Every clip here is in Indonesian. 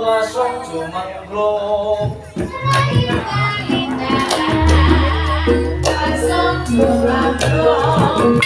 Langsung jumangklung langsung jumangklung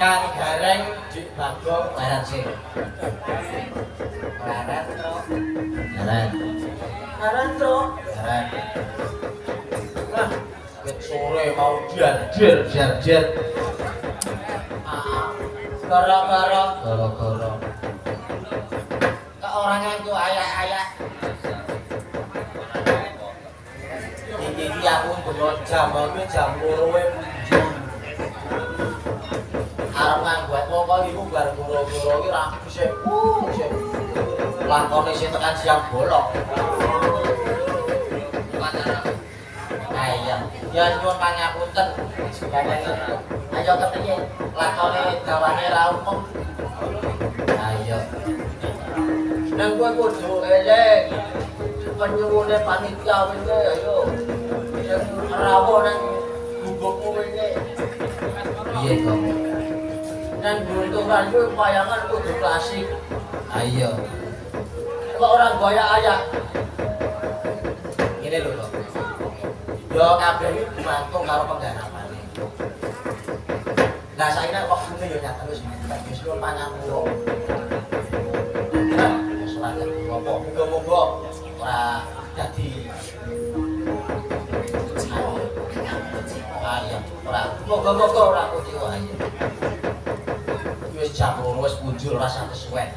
Kang Gareng Dik Bagong Barat sih. Barat tro. Barat. Barat tro. Barat. Nah, sore mau jar-jar. Gara-gara. Kok orangnya itu ayak-ayak. Iki aku delok jam 2 arep nganggo pokok iku bar goro-goro iki ra bisa lakone sing tekan siang bolong. Ayo, ya nyuwun pangapunten. Ayo kepiye? Lakone dawane ra umum. Ayo. Nang kowe kudu eling. Penyuwune panitia wingi ayo. Sing rawuh nang gubukmu wingi. Piye kok? Dan beruntungan itu wayangan kudu klasik. Ayo. Kok orang goyak ayak. Ini lho kok. Yo kabeh iki dibantu karo penggarapane. Lah saiki nek kok ngene yo nyata wis wis lu pangampura. Wis ora dadi apa. Muga-muga ora dadi ayo. Moga-moga ora kutiwa ayo. Wis jam 2 wis muncul rasa kesuwen.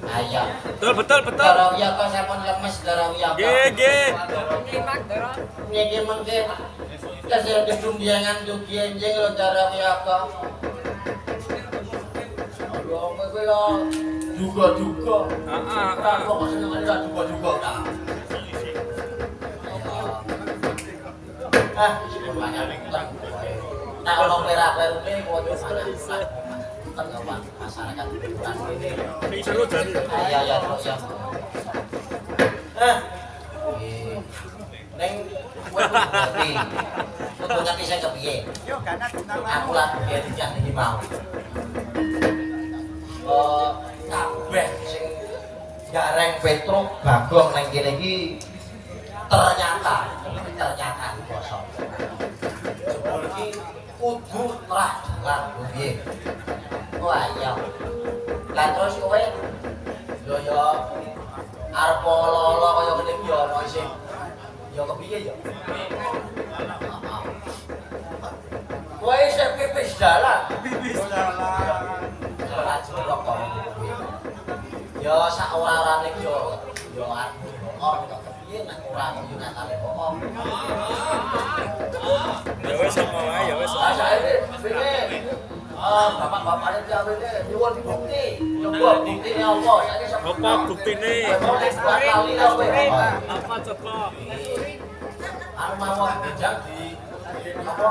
Ayo. Betul. Darawiya kok sampun lemes Darawiya. Nggih. Nggih mengke. Kasih gedung diangan dugi enjing lho Darawiya kok. Ayo kowe yo juga. Heeh. Ora kok seneng ora juga ta. Ah, banyak utang. Tak ono perak-perune kok sana. Teman masyarakat hiburan ini. Seru jadi. Ya terus ya. Neng kowe ngerti. kudu ngerti sing kepiye. Yo ganas nang Aku lan didikan iki mau. Kabeh sing gareng Petruk Bagong nang kene iki ternyata kosong. Jebul iki kudu terah jalan piye. Wah iya. Lah terus kowe yo arep lolo kaya ngene iki ono isih. Yo kepiye yo? Kowe isih pipis dalan. Ora jorok kok. Yo sak ora-orane yo aku kok kepiye nek ora yo natale kok. Ya wis apa wae ya wis. Saiki bapak-bapaknya diambil nyuwun bukti. Coba buktine apa? Saiki Apa buktine? Apa coba? Anu mawon bejang di apa?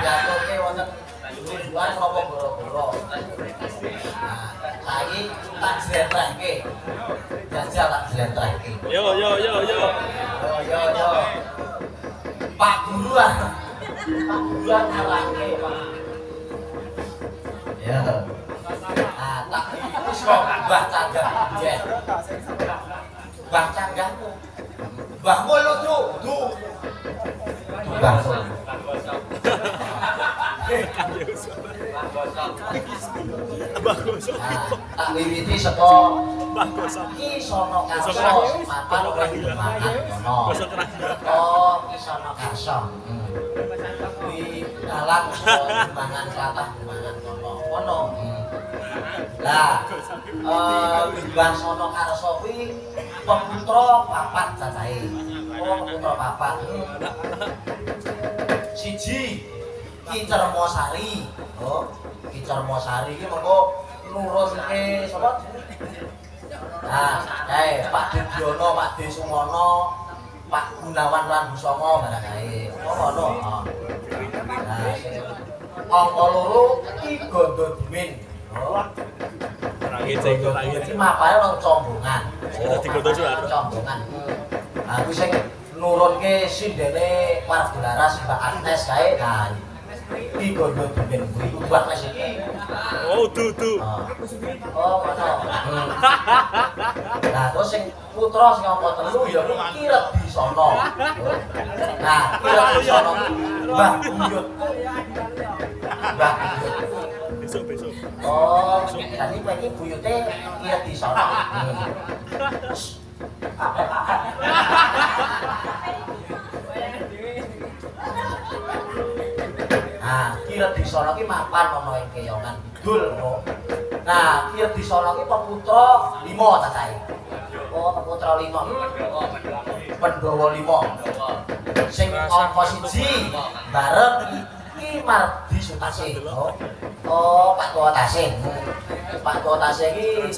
Ya oke wonten ribuan apa boro-boro. Nah, saiki tak jlentrehke. Jajal tak jlentrehke. Yo. Yo. Pak Guru lah. Pak Guru ngarake, Pak. Ya. Ah, tak wis kok Mbah Canggah jen. Mbah Canggahmu. Mbahmu lu du. Mbahmu. Bagus. Tak wiwiti saka Bagus. Ki Sono Karso mapan ora dimakan ngono. Basa terakhir. Oh, Ki Sono Karso. Kuwi dalan mangan tlatah mangan ngono. Lah, Mbah Sono Karso kuwi peputra papat cacahe. Oh, peputra papat. Siji Ki Cermosari. Oh, Ki Cermosari iki mengko nurunke sapa? Nah, Pak Dediono, Pak Desumono, Pak Gunawan lan Busama barang kae. Oh ngono. Nah, sing angka loro Ki Gondo Dimin. Oh. Iki mapae nang Combongan. Dadi Gondo Suar. Combongan. Nah, kuwi sing nurunke sindene Wargularas Mbak Agnes kae. Nah, Ki Gondo Dimin kuwi Mbak Agnes iki. Oh, du. Oh, ngono. Nah, terus sing putra sing angka 3 ya Ki Redisana. Nah, Ki Redisana Mbah Buyut. Mbah Buyut. Besok. Oh, tadi kowe iki buyute Ki Redisana. Nah, Ki Redisana ki mapan ana ing Keyongan Kidul. Nah, Ki Redisana ki peputra 5 cacahe. Oh, peputra 5. Pandhawa 5. Sing angka 1 bareng Ki Mardi Sutasih. Oh, Pak Tua Tasih. Pak Tua Tasih iki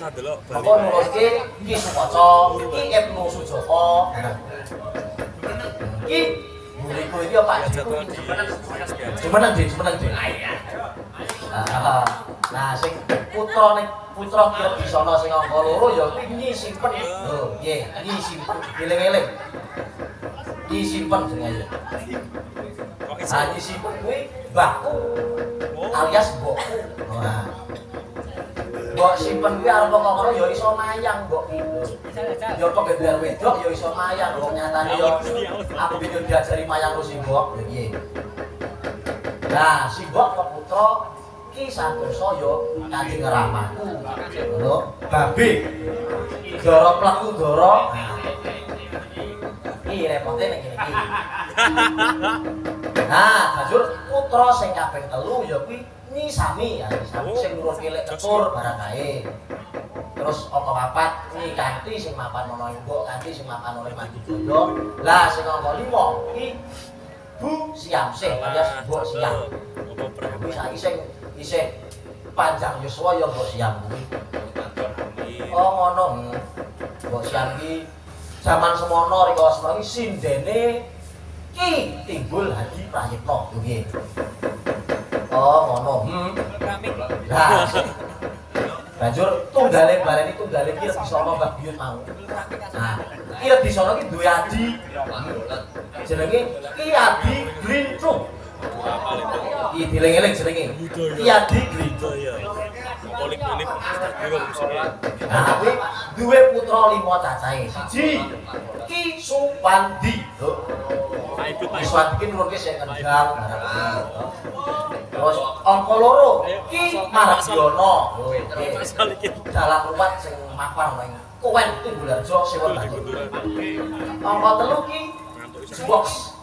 apa nuruske Ki Sukaca, Ki Ibnu Sujoko. Ki muridku iki Pak Jumeneng Dik. Nah, sing putra Ki Redisana sing angka 2 ya kuwi Nyi Simpen. Lho, nggih, Nyi Simpen eling-eling. Nyi Simpen jenenge. Nah, Nyi Simpen kuwi mbahku alias mbokku. Nah. Mbok Simpen kuwi arep kok ngono ya iso mayang, Mbok. Ya pegedar wedok ya iso mayang, wong nyatane ya aku bingung diajari mayang lu Simbok. Lho piye? Nah, Simbok peputra Ki Santosa ya Kanjeng Ramaku. Lho, babe. Dara pleku dara. Iki repote nek kene iki. Nah, banjur putra sing kaping 3 ya kuwi Nyi Sami, ya Sami sing nurunke lek cekur barang kae. Terus angka 4 Nyi Kanti sing mapan ana Mbok Kanti sing mapan oleh Mandi Bondo. Lah sing angka 5 iki Bu Siamsih alias Mbok Siam. Kuwi saiki sing isih panjang yuswa ya Mbok Siam kuwi. Oh ngono. Mbok Siam iki zaman semono rika asma iki sindene Ki Timbul Hadi Prayitno lho piye. Oh ngono. Lah Banjur tunggale bareng itu tunggale ki di sono Mbah Biyut mau. Nah, ki di sono ki duwe adi. Jenenge Ki Adi Grintruk. Ki dieling-eling jenenge. Ki Adi Grintruk. Poliklinik bingung musiknya. Nah, kuwi duwe putra 5 cacahe. Siji Ki Supandi. Ki Supandi ki nurunke sing Kendal barang. Terus angka loro Ki Maragyono. Dalam ruwat sing mapan ning Kowen Tunggularjo Sewu Banyu. Angka telu Ki Box.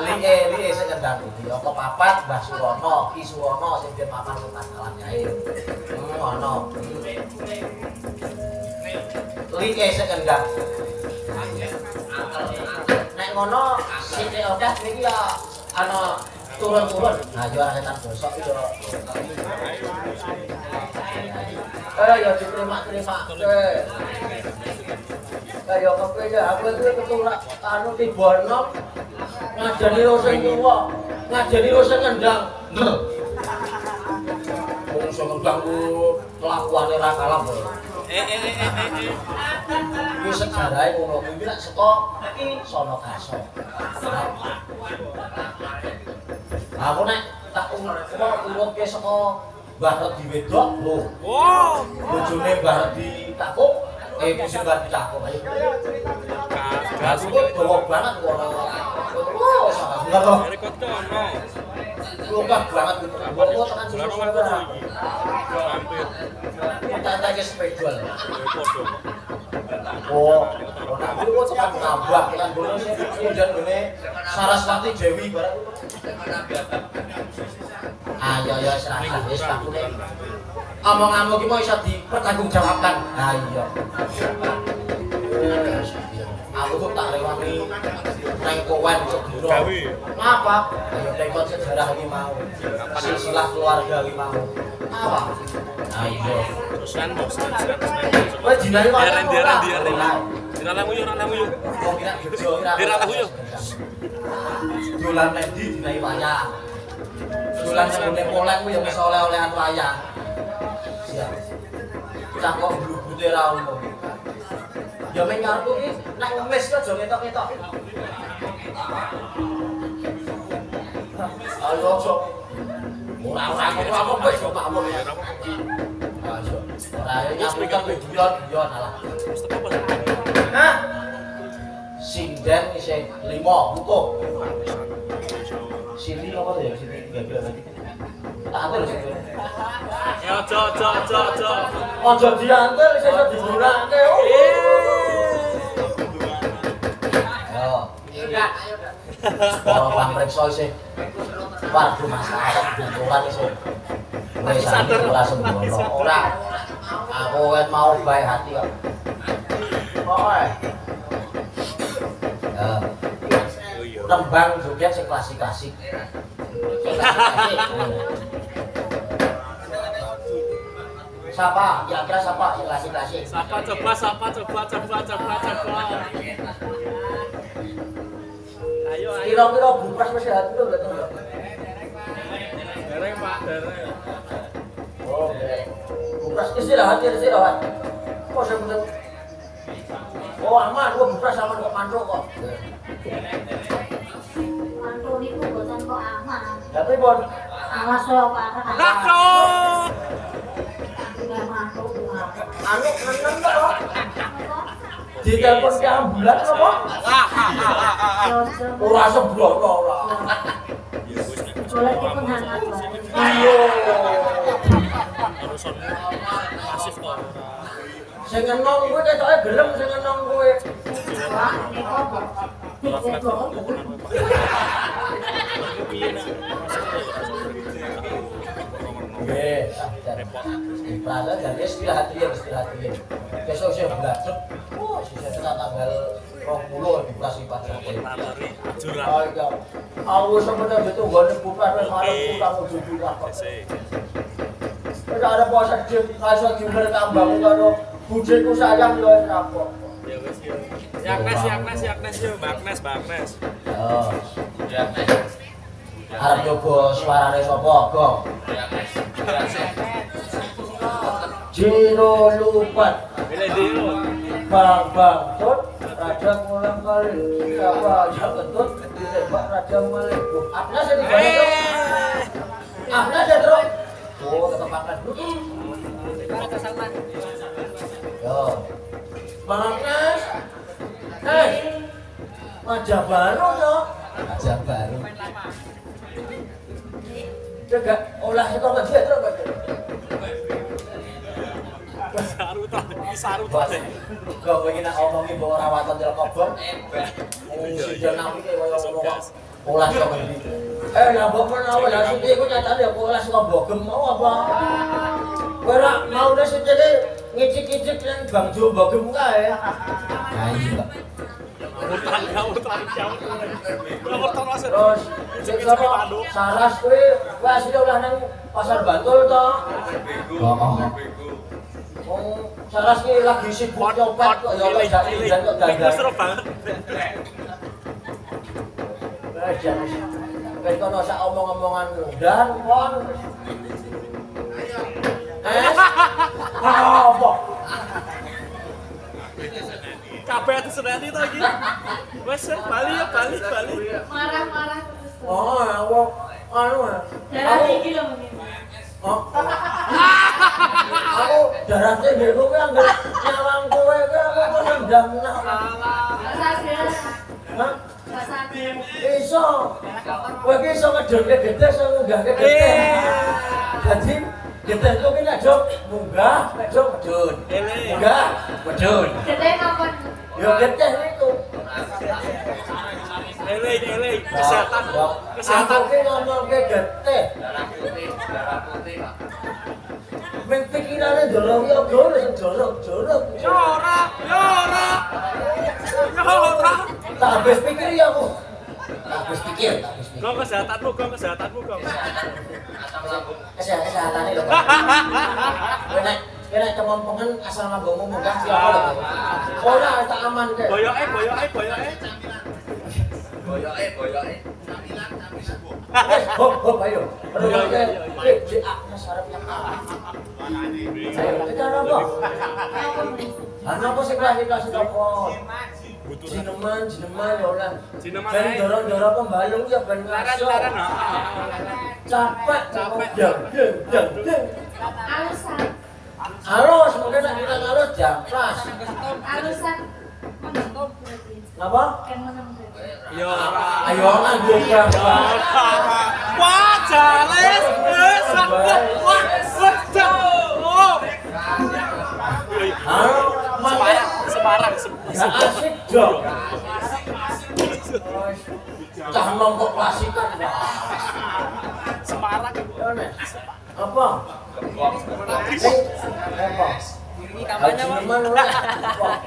Liye sing Kendal iki. Angka papat Mbah Surono, Ki Surono sing den mapan ning Masalah Jae. Ngono. Liye sing Kendal. Nek ngono sithik akeh iki ya ana turun-turun. Nah, yo ora setan bosok yo. Ya diterima-terima. Kaya kepiye aku iki ketulak anu tibono ngajeni sing tuwa, ngajeni sing ngendang. Wong sing ngendang ku kelakuane ra kalah. Iki sejarahe ngono kuwi nek saka Ki Sono Kaso. Aku nek tak urutke saka Mbah Redi wedok lho. Wow. Bojone Mbah Redi takuk, iku sing Mbah Redi takuk. Aku kok dawa banget kok ora. Oh, salah to. Rekod ono. Lupa banget gitu. Kok tekan sing ora. Hampir. Tata ke spedol. Foto. Oh, aku kok tekan nambah tekan bono sing jan gene Saraswati Dewi barang. Ayo serahkan wis takune. Omong-omong ki mau iso dipertanggungjawabkan. Ha iya. Aku kok tak rewangi nang Kowen Sediro. Ngapa? Ayo tekon sejarah iki mau. Silsilah keluarga iki mau. Apa? Ayo. Sen. Wes dinae wae. Dinalang uyu. Kok kira bejo ora. Diralah uyu. Dolan mendi dinae wayang. Dolan nang Polen ku ya wis oleh-olehan wayang. Siap. Cak kok blubute ra ono. Ya men karepku ki nek ngemis kok aja ngetok-ngetok. Ayo sok. Ora aku wis kok tak omong ya. Ayo. Ora ya nyambutan guyon alah. Hah? Sinden isih 5 utuh. Sini apa ya? Sini 3 lagi. Tak atur sih. Ya jo. Aja diantel iso digunakake. Ayo. Ayo. Kalau pamreksa isih warga masyarakat butuhan isih. Wis sadar langsung ngono. Ora. Aku kan mau baik hati kok. Kok tembang joget sing klasik-klasik. Siapa? Kira-kira siapa sing klasik-klasik? Siapa coba. Ayo. Kira-kira bupras wis sehat itu enggak tahu. Dereng Pak. Oh, dereng. Bupras istirahat. Kok sebetulnya? Oh, aman, gua bupras aman kok mandro kok. Mantu niku boten kok aman. Tapi bon, Awas saya parah. Aduh. Sudah mantu. anu meneng kok. Ditelepon ke ambulan apa? Ora sembrono ora. Boleh dipun hangat wae. Iya. Urusan pasif kok. Sing ngenong kuwi ketoke gelem sing ngenong kuwi. Wah, niku apa? Nggih, Prasa jadi istirahat dia. Besok saya belajar. Oh, sisa tanggal 20 di Pras Ipat. Oh iya. Aku sebenarnya itu gone buka wis marep utang jujur apa. Ora ada puasa jam kaso jumlah tambang karo bujeku sayang yo wis kapok. Ya wis yo. Yaknes yo, Bang Agnes. Oh. Arep nyoba suarane sapa, Gong? Jiro lupat. Pilih dulu. Bang Tut, Raja ngulang kali. Siapa aja kentut, ditembak Raja Malik. Agnes ya di bawah itu. Agnes ya terus. Oh, tetap makan dulu. Yo, Bang Agnes. Wajah baru yo. Wajah baru. Jaga olah itu nggak dia terus. Sarutan. Gak pengen ngomongin bahwa rawatan jalan kobong. Si jenang ini kayak ngomong olah sama ini. Nambah menawa lah sih aku nyatane aku olah sama bogem mau apa? Berak mau dah sih jadi ngicik-ngicik yang Bang Jo bogem kae. Nah iya. Terus siapa Saras kuwi asli ulah nang Pasar Bantul to. Saras ki lagi sibuk nyopet kok ya ora jak ijan kok gandang. Seru banget. Wis kono sak omong-omongan dan kon. Apa? Kabeh atuh seneni to iki. Wes Bali ya Bali. Marah-marah terus. Oh, aku anu. Darah tinggi loh mungkin. Oh. Aku darahnya ndek kowe anggere nyawang kowe aku nendang nak. Sadar. Hah? Sadar. Iso. Kowe ki iso ngedonke getes iso munggahke getes. Dadi getes kowe nek jog munggah, nek jog medun. Munggah, medun. Gede kapan? Yo getes niku. Eleng kesehatan. Aku ki ngomongke getes. Men pikirane jorok ya jorok sing jorok. Yora. Tak habis pikir ya aku. Tak habis pikir. Kau kesehatanmu. Kesehatane lho. Kowe nek kemampuan asal nganggo munggah siapa lho. Ora tak aman kek. Boyoke. Hop ayo. Syaratnya ayo kita apa? Apa sih kelas telepon? Jineman ya ora. Ben dorong pembalung ya ben Laran. Capek. Jang. Alusan. Halus, mungkin nek kita halus japlas. Alusan menentuk berarti. Napa? Kan menentuk. Yo. Ayo nganggo japlas. Wah, jales. Semarang. Ya asik dong. Cah nombok klasikan. Semarang. Apa? Apa? Ini kampanye Mana?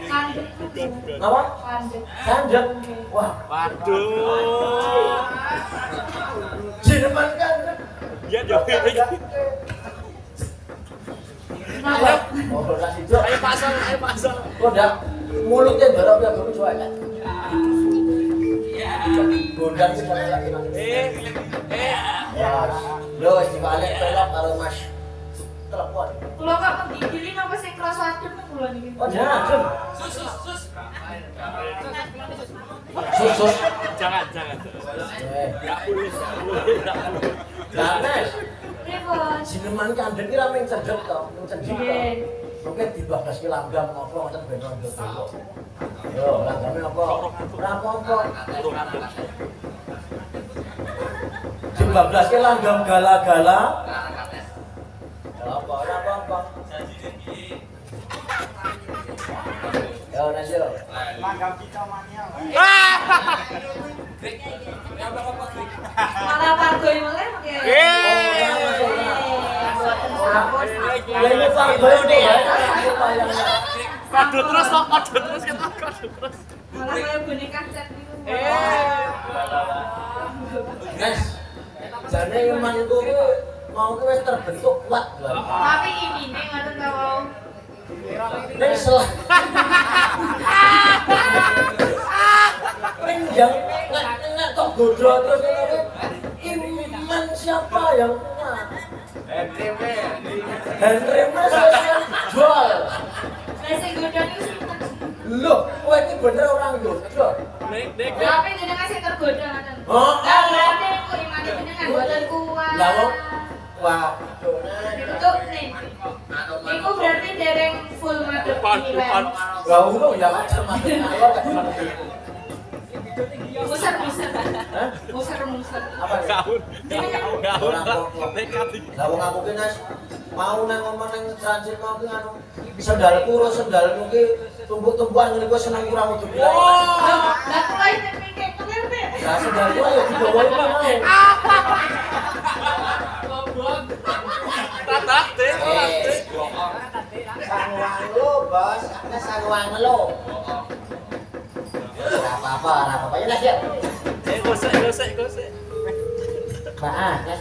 Kandek. Apa? Kandek. Kandek. Wah, Waduh. Jineman kan. Iya, jauh. Kenapa? Oh, kasih jok. Ayo pasang. Kok dak mulutnya dorong ya guru cuaca. Gondang sih kalau lagi nangis. Lo wis dibalik pelok karo Mas. Telepon. Kulo kok menggigilin apa sing keras adem kulo niki. Oh, jangan. Sus. Jangan. Enggak boleh. Jangan. Pripun? Jineman kandeng ki ra mung cedhek to, mung cedhek to. Nggih. Mungkin dibabaske langgam apa ngoten ben rondo dulu. Yo, langgame apa? Ora apa-apa. Dibabaske langgam gala-gala. Apa? Ora apa-apa. Yo, Nasir. Langgam kita mania. Malah pargoy mulai pakai. Ini pargoy itu ya. Kado terus kita. Malah kayak boneka cat gitu. Guys, jane imanku ki mau ki wis terbentuk kuat. Tapi ini nih ngoten ta wau. Nek selah. Pinjang nek tok godho terus ngene iman siapa yang kuat? Handremnya saya jual. Lah sing godhong iku sinten? Loh, kowe iki bener orang Jogja. Nek Tapi jenengan sing tergoda ngoten. Oh, Lah berarti ku imane jenengan mboten kuat. Lah wong wah, Ditutup nih. Iku berarti dereng full madhep nilai. gak ngono ya macam mati alor kan. Musar. Hah? Musar. Apa ya? gaun. Gaun. Nekat iki. Lah wong aku ki Nas mau nang ngomong nang transit mau ki anu sendalku ro sendalmu ki tumpuk-tumpukan ngene kok seneng kurang utuh bilang. Lah kula iki mikir clear deh. Lah sendalku ayo dibawa iki mau. Tatak deh. Sanguang lo, Bos. Ada sanguang lo. Enggak apa-apa ya Nas ya. Gosek. Maaf, Nas.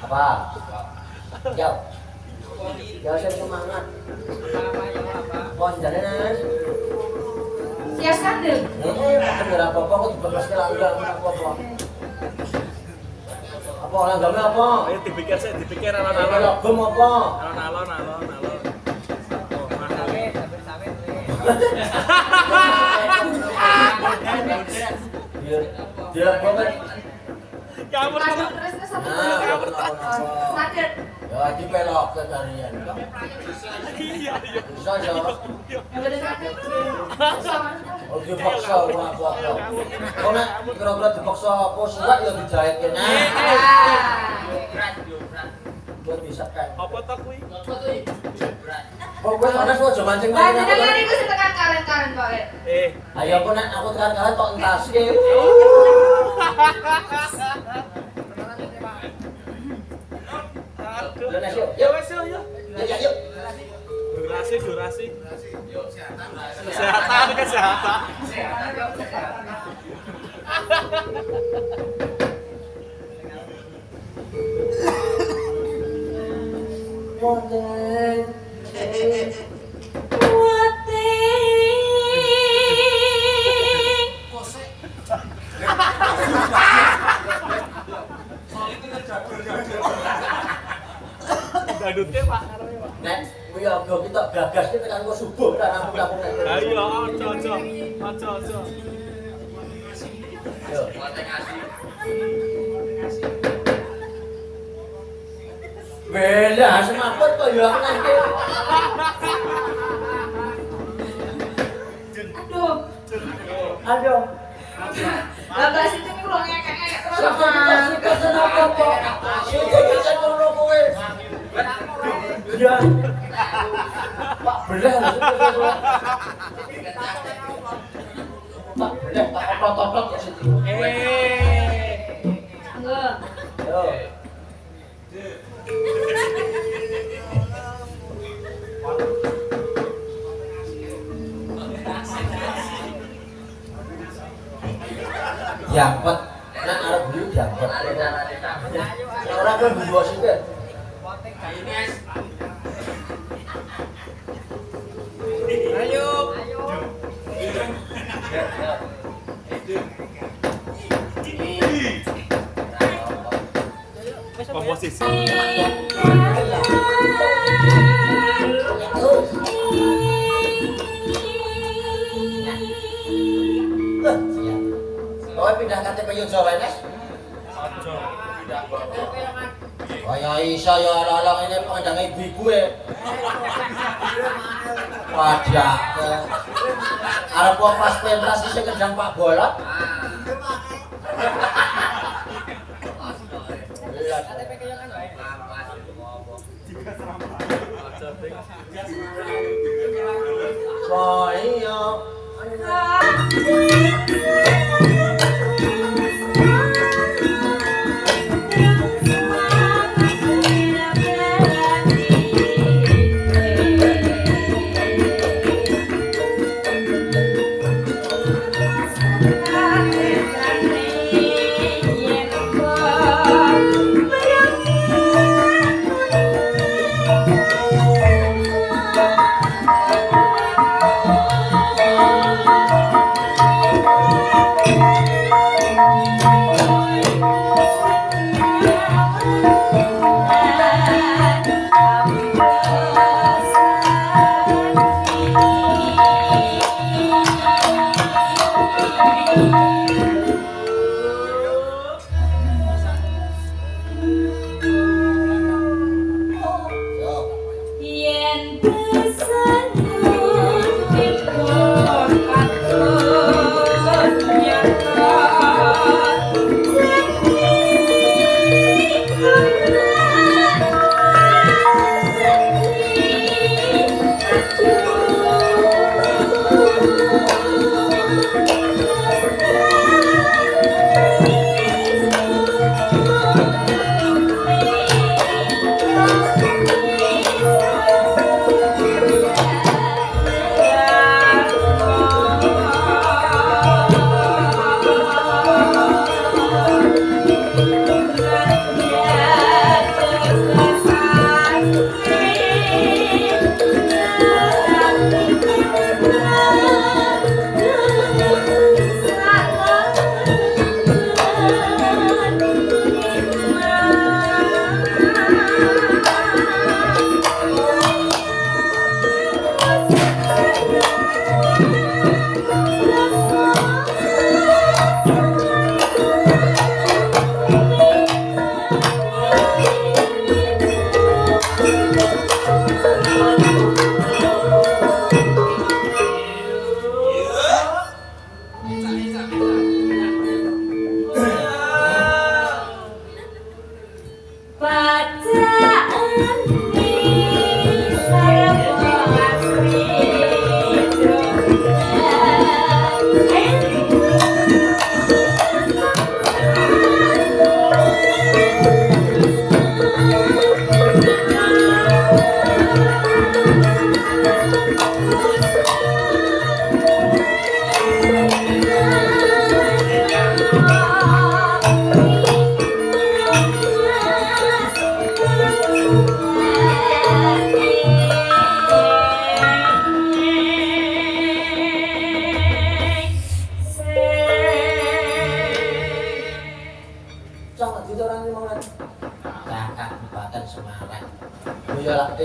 Apa? Jauh. Jauh saya semangat. Bos jalan Nas. Sias kandel. Bener apa-apa kok dibahas ke langgar apa-apa. Apa langgarnya apa? Ayo dipikir Kalau alon-alon. gem apa? Alon-alon. Oh, mahal. Dia banget. Kamu Aduh terus satu Nah, dulu. gak pernah. Sakit. Ya dipelok ke kalian. iya. Bisa ya. Yang udah sakit. Oh dipaksa apa? Kau nak kira-kira dipaksa apa surat ya dijahit kena. Buat bisa kan. Apa tak kuwi? Pokoknya panas kok aja mancing Wah, mancing jenengan aku. iku sing tekan karen-karen kok. Ayo aku nak aku tekan-tekan tok entas ke. Aduh. Nas yuk. Ya wes yuk. Yuk. Durasi. Kesehatan. Monteng. Gadutnya Pak. Nek kuwi aga kita gagas ki tekan kok subuh tak rampung-rampung nek. Ayo, ojo. Yo. Bela semaput kok ya nang ki. Aduh. Lah Mbak Siti niku lho ngekek-ngekek terus. Sikat kenapa kok? Sikat ngono kowe. Ya. Pak belah lho. Pak belah tak otot-otot kok situ. Enggak. Yo. Diampet, nek arep beli diampet. Ora kok dua sithik. Komposisi. Kowe pindah KTP yo Jawa Nes? Kaya iso ya lolong ini pandang ibu-ibu e. Wadah. Arep kok pas pentas isih kendang Pak Bolot. Oh iya. Thank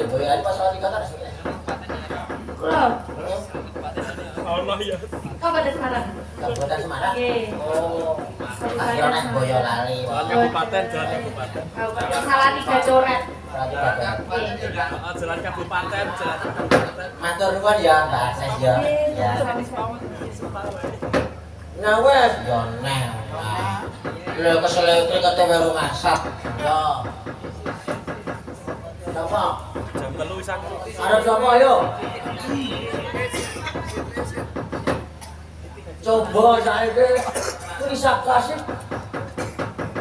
boyolan pas wali kata resmi. Kulo. Allah ya. Kabupaten Semarang. Kabupaten Semarang. Nggih. Oh. Akhirnya naik Boyolali. Jalan kabupaten, jalan kabupaten. Kabupaten Salatiga Coret. Jalan kabupaten, jalan kabupaten. Matur nuwun ya Mbak Akses ya. Ya. Nah wes yo neh. Lho keselekri kate weru masak. Yo. Sapa? Jam 3 wis aku. Arep sapa yo? Coba saiki tulis klasik.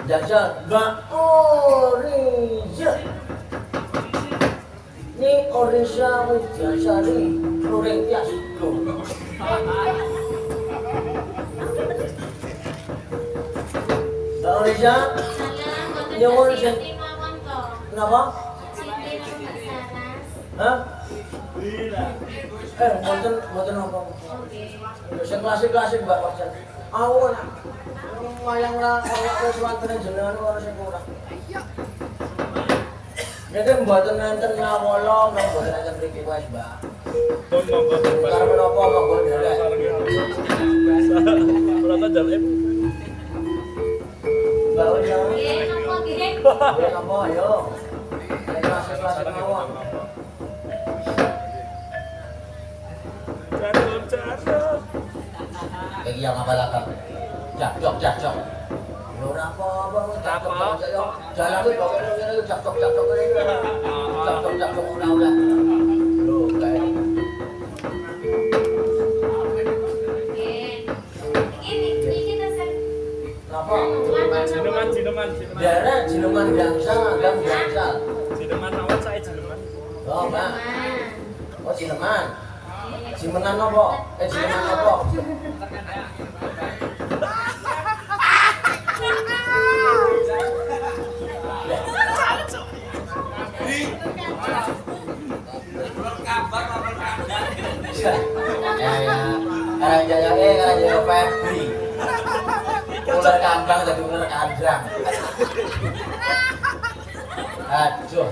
Jajal Mbak Oriza. Ni Oriza Widyasari Nuring Tias. Mbak Oriza, nyuwun sing napa? Hah? Mboten apa. Sing klasik-klasik Mbak Wajan. Aku nak wayang ra wis wonten jenengan ora sing kurang. Nek mboten nenten ngawala, mboten nenten mriki wis, Mbak. Karep menapa monggo ndelek. Ora tak jalem. Mbak Wajan. Nggih, napa nggih? Ya napa ayo. Klasik-klasik mawon. Jadul. Iki yang ngapalaken. Cak-cok. Ora apa-apa, cak-cok aja yo. Jalan kuwi kok ngene cak-cok ngene. Cak-cok ora. Lho, kae. Iki tesen. Napa? Jineman. Daerah Jineman Gangsal, Gang Gangsal. Jineman mawon saya jineman. Oh, Mbak. Oh, Jineman. Jimenan apa? Jineman apa? Karang jaya Febri. Ular kambang jadi ular kandrang. Aduh.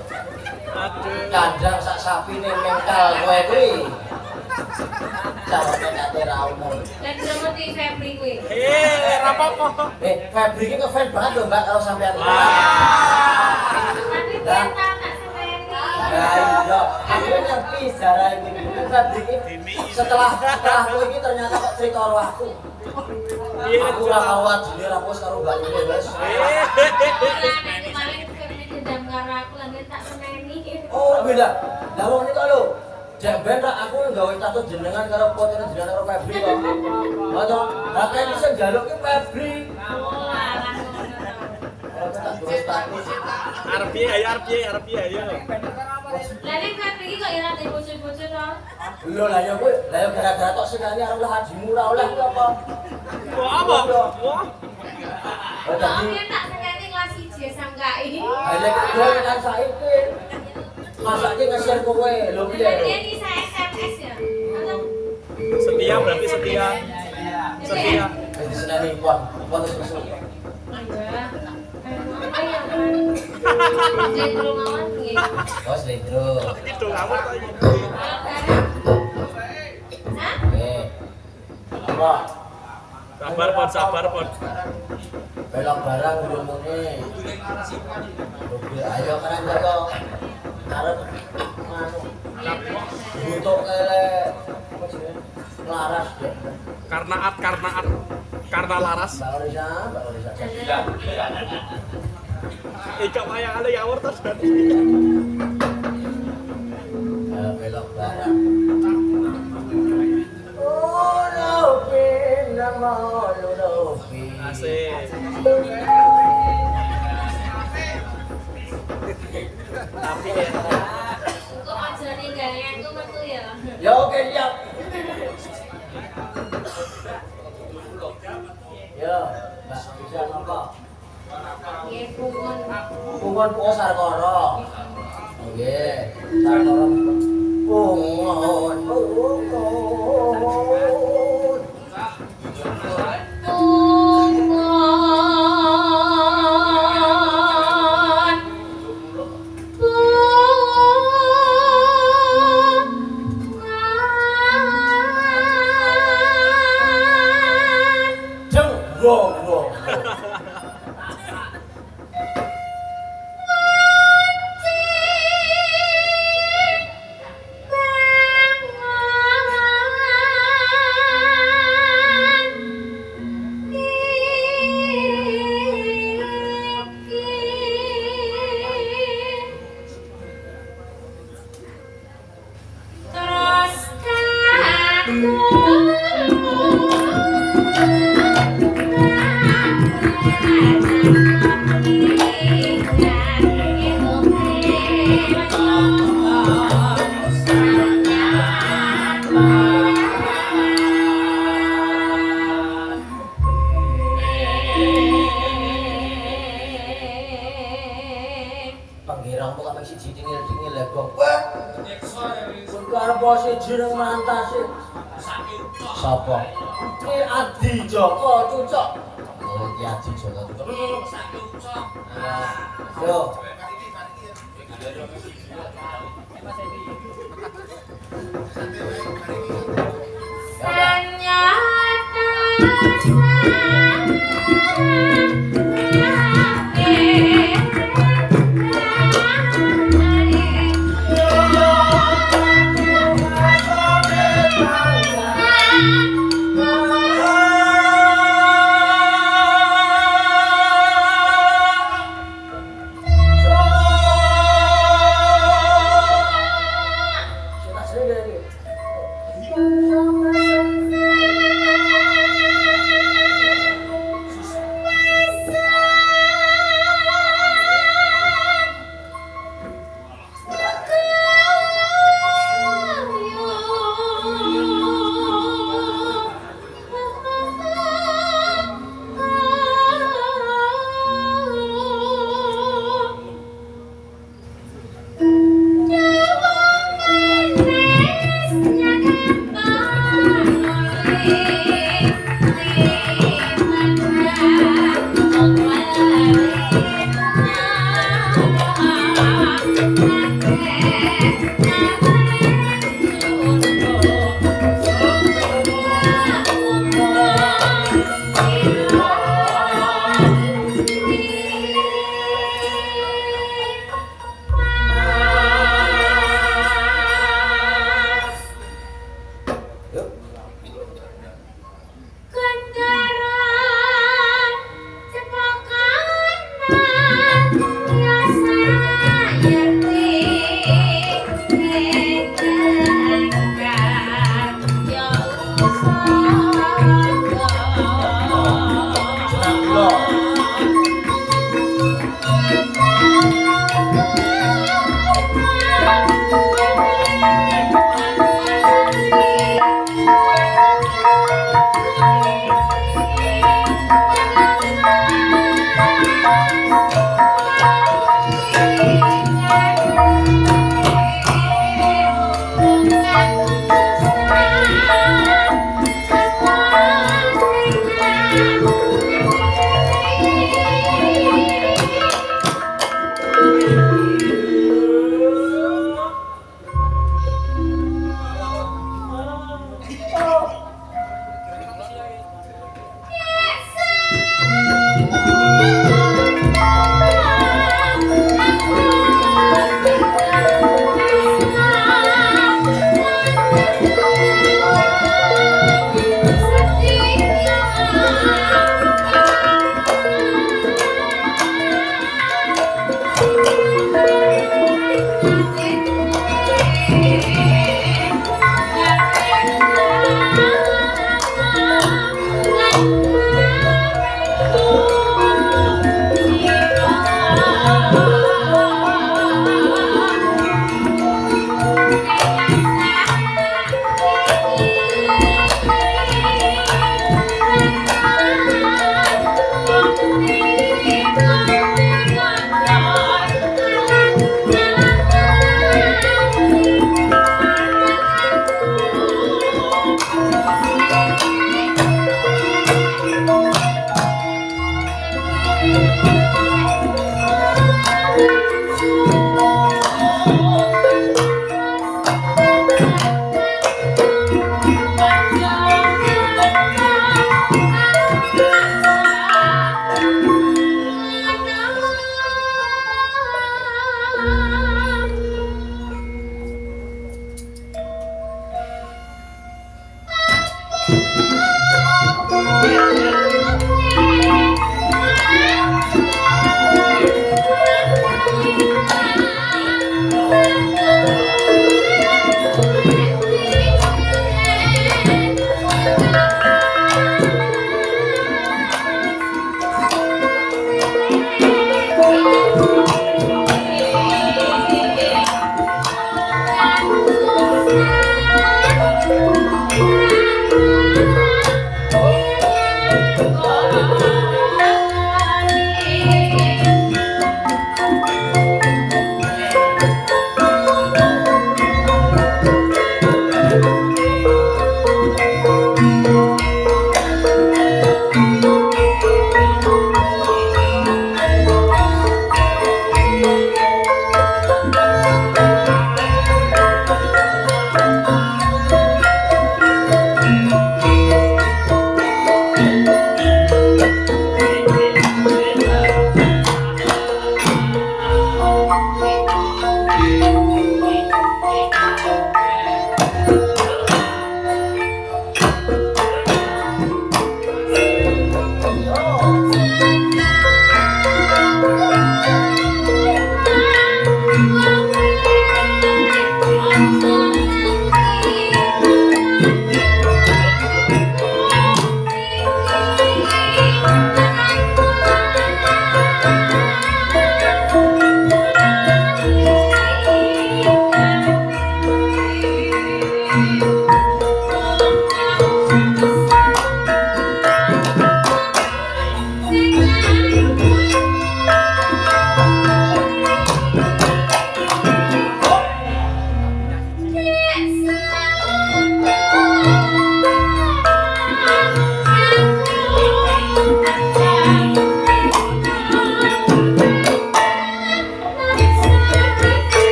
Kandrang sak sapine mengkal kowe kuwi. Jawabnya kate ra umum. Lan ngerti Febri kuwi. Rapopo. Febri iki ngefans banget lho Mbak kalau sampean. Tapi ben tak seneni. Nah, iya, aku ngerti sejarah ini. Febri ini setelah aku ini ternyata kok cerita karo aku. Aku ora kawat jenenge ra wis karo Mbak Yuni wis. Lah nek kemarin Febri dendam karo aku lan tak seneni. Oh, beda. Lah wong niku lho. Jek ben aku gawe tato jenengan karo fotone jenengan karo Febri kok. Maca, lah kene sing njaluk ki Febri. Oh, alah ngono. Tak terus status. Arep piye ayo. Lah nek Febri iki kok ya ora bocor-bocor to. Lho lah ya kowe, lah ya gara-gara tok sekali arep lah hajimu ora oleh ku apa? Wah, apa? Wah. Oh, tadi. Oke, tak seneni kelas 1 SMKI. Lek kowe kan saiki. Masake nge-share kowe, lho piye? Dia bisa SMS ya. Atau Setia berarti setia. Setia. Wis diseneni pon terus mesuk. enggak. Lendro mawon nggih. Oh, slendro. Itu ngawur to iki. Hah? Oke. Apa? Sabar, Pon. Belok barang ngomongnya. Oke, ayo kan jago. Arep anu. Butuh kele. Apa jenenge? Laras. Karena laras. Mbak Orisa. Ika wayang ada ngawur terus. Ayo belok barang. Oh, Lopi, nama Lopi. Asik. Tapi ya. Kok aja ninggalin aku metu ya. Ya oke siap. Ya, Mbak bisa apa? Nggih, pungun. Pungun Sarkoro. Oke, Sarkoro. Pungun. Pungun. bro. Panggirang kok mek siji dingil-dingil ya, Gong. Wah. Kok arep siji nang mantase. Sapa? Ki Adi Joko Cucok. Oh, Ki Adi Joko Cucok. Yo.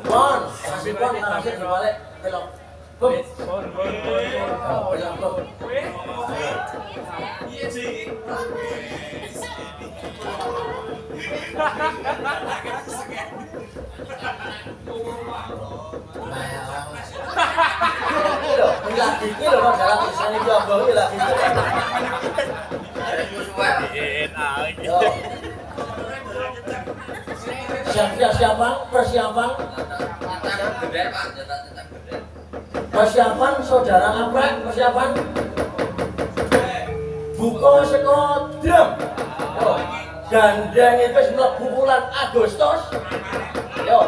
Mon, masih pon, masih dibalik, belok. Bum. Belok, bum. Lagi ini loh, dalam tulisannya dia bawa lagi. Yo. Persiapan saudara ngaprek, persiapan buka seko drum. Yo. Gandeng itu mlebu bulan Agustus. Yo.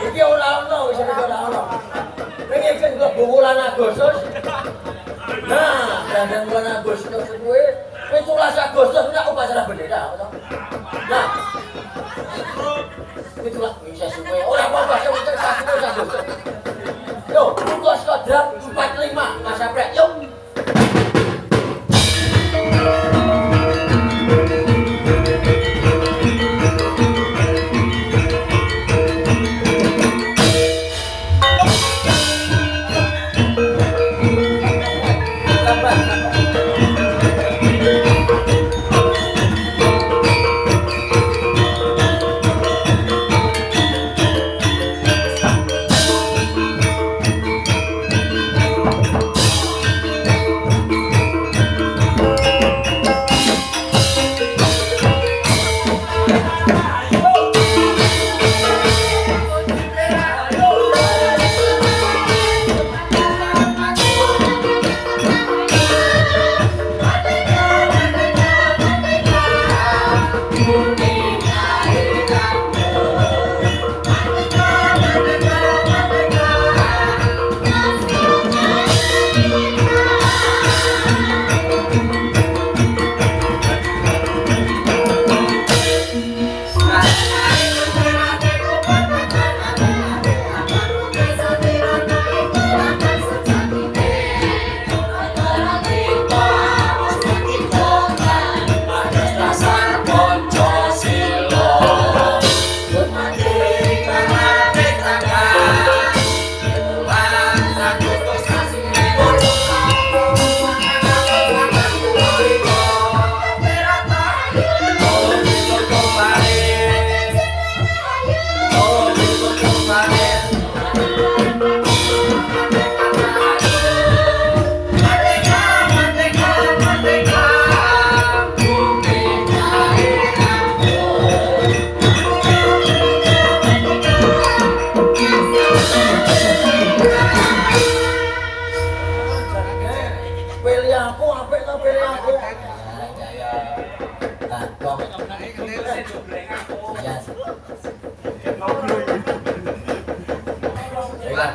Iki ora ono, wis ora ono. Pengen kan mlebu bulan Agustus. Nah, gandeng bulan Agustus kuwi 17 Agustus nek upacara bendera, toh. Nah. Itulah bisa suwe. Ora apa-apa sing penting sasuwe Agustus. Yo, buka seko drum 45 Mas Aprek. Yuk.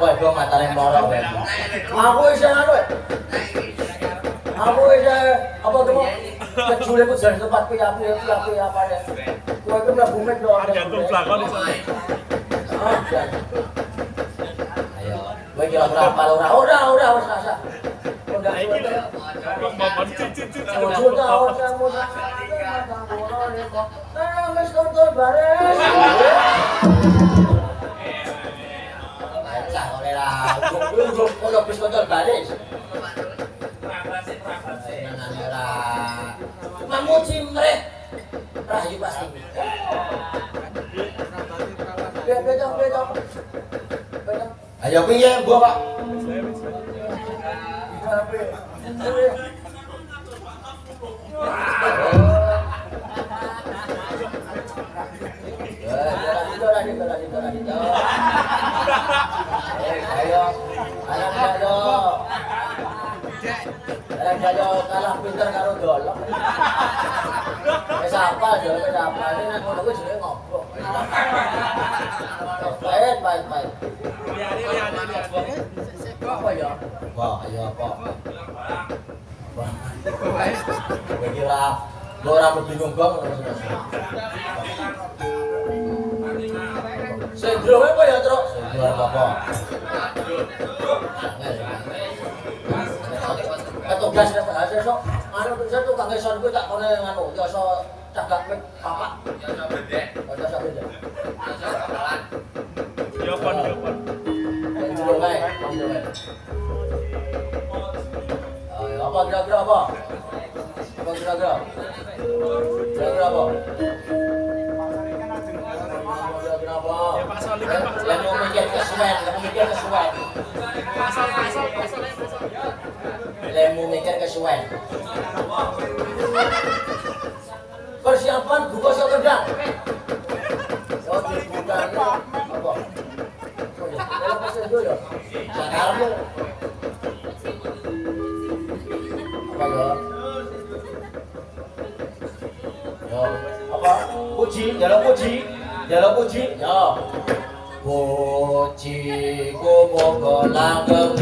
Apa itu matane mloro kowe? Aku isih anu. Aku isih apa to? Kejule ku jan tempat piye apa ya. Kowe ku mlebu mek lho. Gantung blakon iso. Ayo, kowe kira berapa ora? Ora wis rasa. Enggak iki lho. Mbok cicit. Wis tonton bareng. Cah oleh lah. Unjuk ono wis tonton bareng. Senengane ora. Mamuji mreh. Rahayu pasti. Beto. Ayo piye, Mbok, Pak? Ayo kalah pinter karo dolok. Wis apa yo, wis apa. Ini nek ngono kuwi jenenge ngobrol. Baik. Apa ya? Wah, ayo apa? Kowe kira ora bingung bang. Sendrowe apa ya, Truk? Sendrowe apa? Tugas nek hasil sok anu tugas tukang ngeson kuwi tak kene nganu ya iso cagak pit papak. Ya iso bedek. Iso bedek. Iso kapalan. Yo pon. Ayo apa kira-kira apa? Apa kira-kira? Kira-kira apa? Kira-kira apa? Ya Pak Solik, Pak Solik. Yang mau mikir kesuwen. Pasal. Lemu mikir kesuwen. Persiapan buka sokendang. Oh, dibuka apa? Oh ya, kalau pasal dulu ya. Sakarmu. Apa ya? Yo, apa? Puji, jaluk puji. Yo. Puji ku monggo langgeng.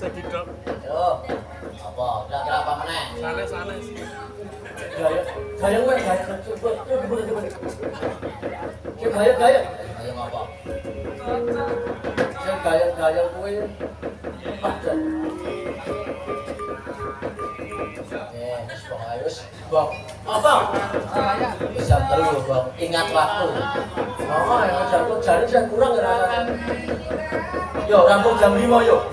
Sedikit. Yo. Apa? Kira-kira apa meneh? Sanes. Gaya kowe gaya. Gaya apa? Sing gaya kowe pancen. Wis pokoke wis, Bang. Apa? Bisa terus, Bang. Ingat waktu. Oh, yang jatuh jari saya kurang ya rasanya. Yo, rampung jam 5 yo.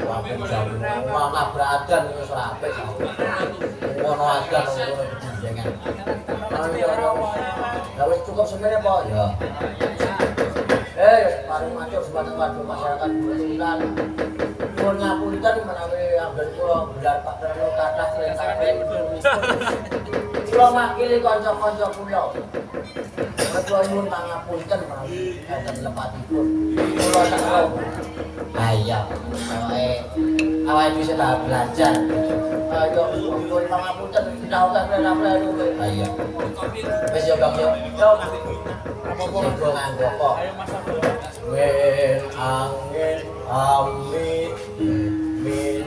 Rampung jam 5. Mana beradan itu serape. Ngono adan ngono jenengan. Ya wis cukup sebenarnya, Pak. Ya. paling matur sebatang warga masyarakat Bulan. Nyuwun ngapunten menawi anggen kula gelar Pak Prano kathah perintah. Kula makili kanca-kanca kula. Kula nyuwun pangapunten menawi enten lepatipun. Kula sakau. Ayo, awake bisa tak belajar. Ayo, nyuwun pangapunten dinaokan prana-prana. Ayo. Wis yo Bang yo. Apa-apa nganggo kok. Wen angin amit mil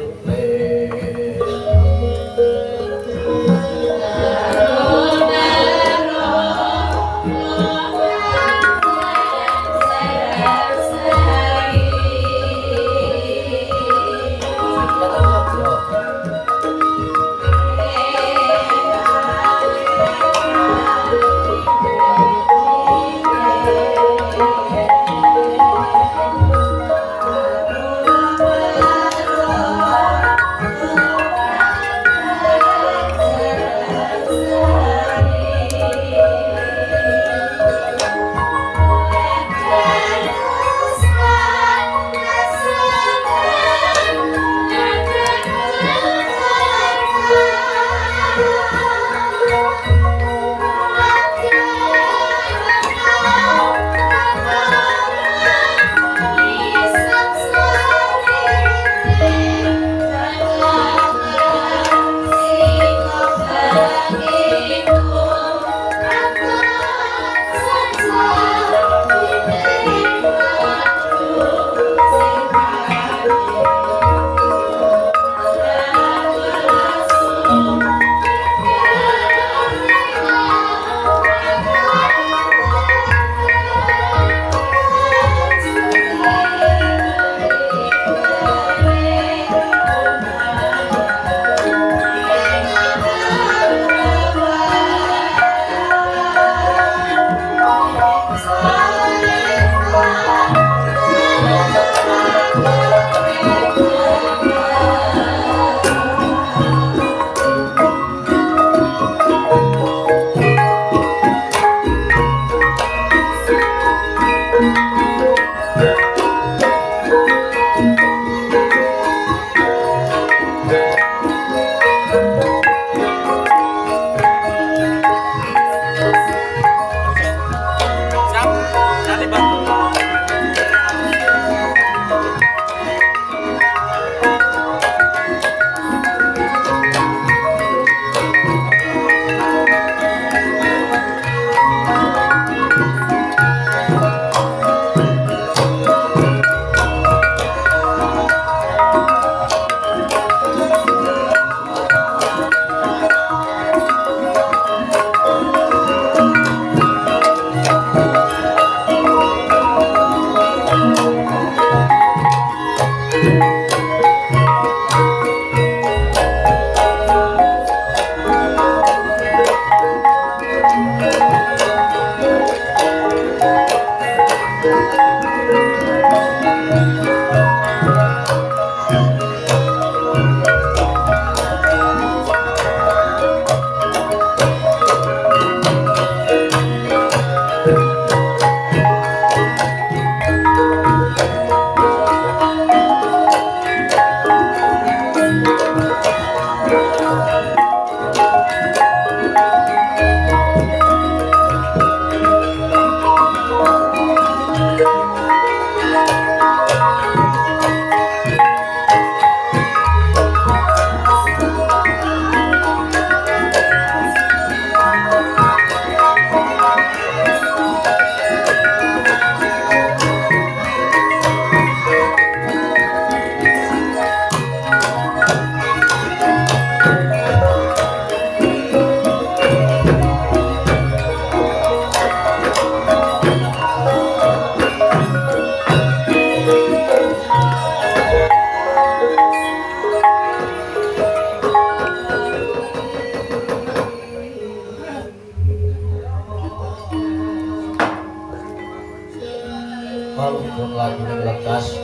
malungkung lagu lekas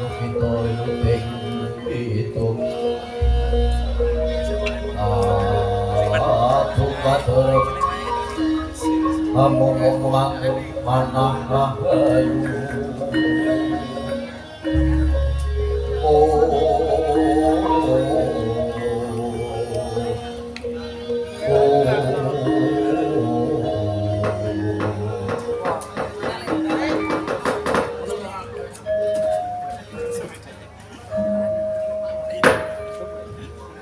lupito luping itu atung batur ngomong manah rahayu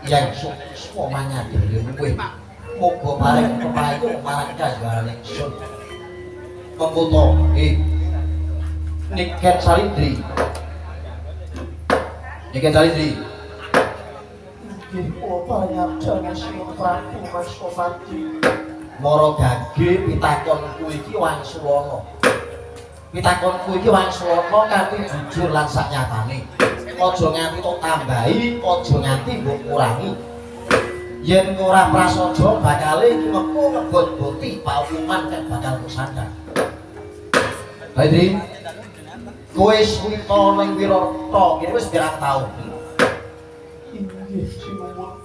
yang semuanya diri gue muga paring kepayu marang kajaran ingsun membuto Niken Salindri nggih kula panyabdan Sri Prabu Maskopati mara gage pitakonku iki wangsulana kanthi jujur lan saknyatane aja nganti tok tambahi aja nganti mbok kurangi yen ora prasaja bakal iki mengko ngebot-boti paukuman kang bakal kusandang Baidri kowe suwita ning Wirata iki wis pirang taun inggih sinuwun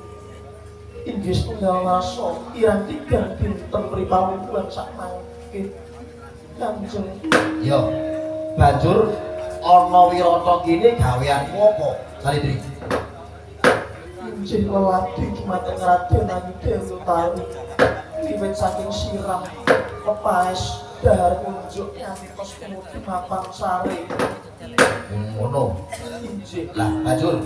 inggih setunggal wasa ireng tigang dinten pripawuhan sakmangke Kanjeng ya banjur ana Wirata kene gaweanmu apa Salindri inggih lelati dumateng Raden Dewi Utari wiwit saking siram pepaes dahar kunjuk ngantos kemudi mapan sare ngono inggih lah banjur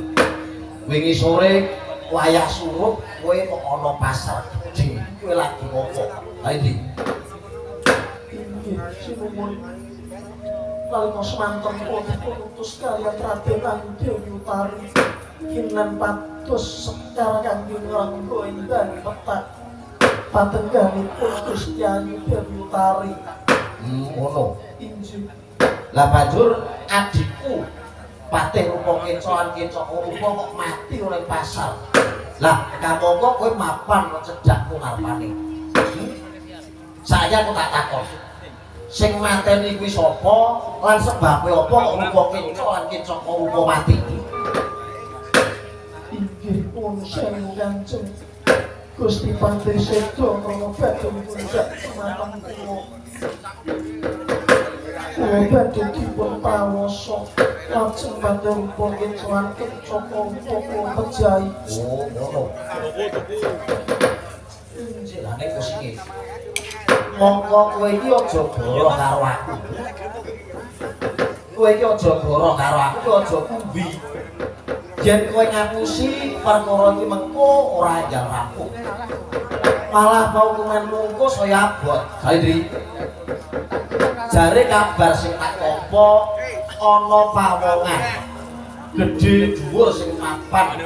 wingi sore wayah surup kowe kok ana pasar gedhe kowe lagi ngopo Salindri inggih sinuwun nalika semanten kula utus kaliyan Raden Dewi Utari kinan pados sekar kangge ngrenggo endah petak patengganipun Gusti Ayu Dewi Utari ngono inggih lah banjur adikku Patih Rupa Kencoan Rupa kok mati oleh pasar lah kamangka kowe mapan cedhak ngarepane saya kok tak takon sing mateni kuwi sapa lan sebabe apa kok Rupa Kencoan Rupa mati inggih pun sewu Kanjeng Gusti Pandhe Seda kala badhe punjak semanten kula badhe dipun pawasa lajeng badhe Rupa Kencoan kula pejahi oh ngono jenenge kusike mongko kowe iki aja goro karo aku aja kumbi yen kowe ngapusi perkara iki mengko ora njal rampung malah paukuman mungko saya abot Salindri jare kabar sing tak tampa ana pawongan gedhe dhuwur sing mapan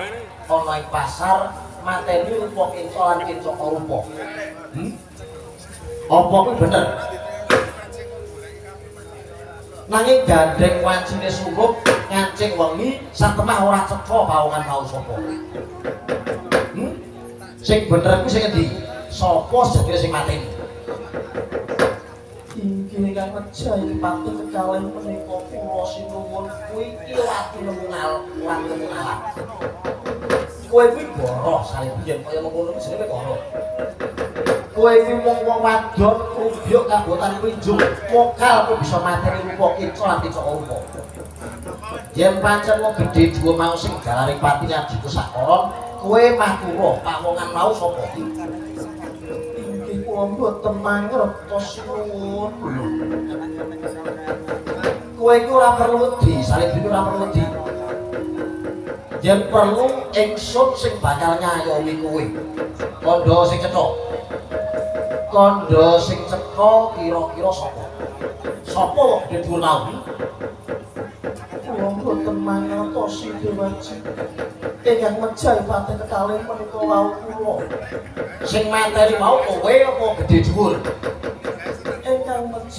ana ing pasar mateni Rupa Kencoan Rupa apa kuwi bener nanging gandeng wancine surup ngancing wengi satemah ora cetha pawongan mau sapa sing bener kuwi sing endi sapa sedaya sing mateni inggih Kang Mejahi patih kekalih menika kula sinuwun kuwi iki lagi nemunal kowe kuwi goro Salindri yen kaya mengkono jenenge goro kowe iki wong wadon ubyuk kabotan Prinjung mokal kok bisa mateni Rupa Kencoan Rupa yen pancen wong gedhe dhuwur mau sing galare patine adiku sakoron kowe matura pawongan mau sapa inggih kula mboten mangertos nuwun kowe iki ora perlu wedi Salindri ora perlu wedi yen perlu ingsun sing bakal ngayomi kowe kandha sing cetha kira-kira sapa kok gedhe dhuwur mau kula mboten mangertosi Dewaji ingkang Mejahi patih kekalih menika wau kula sing materi mau kowe apa gedhe dhuwur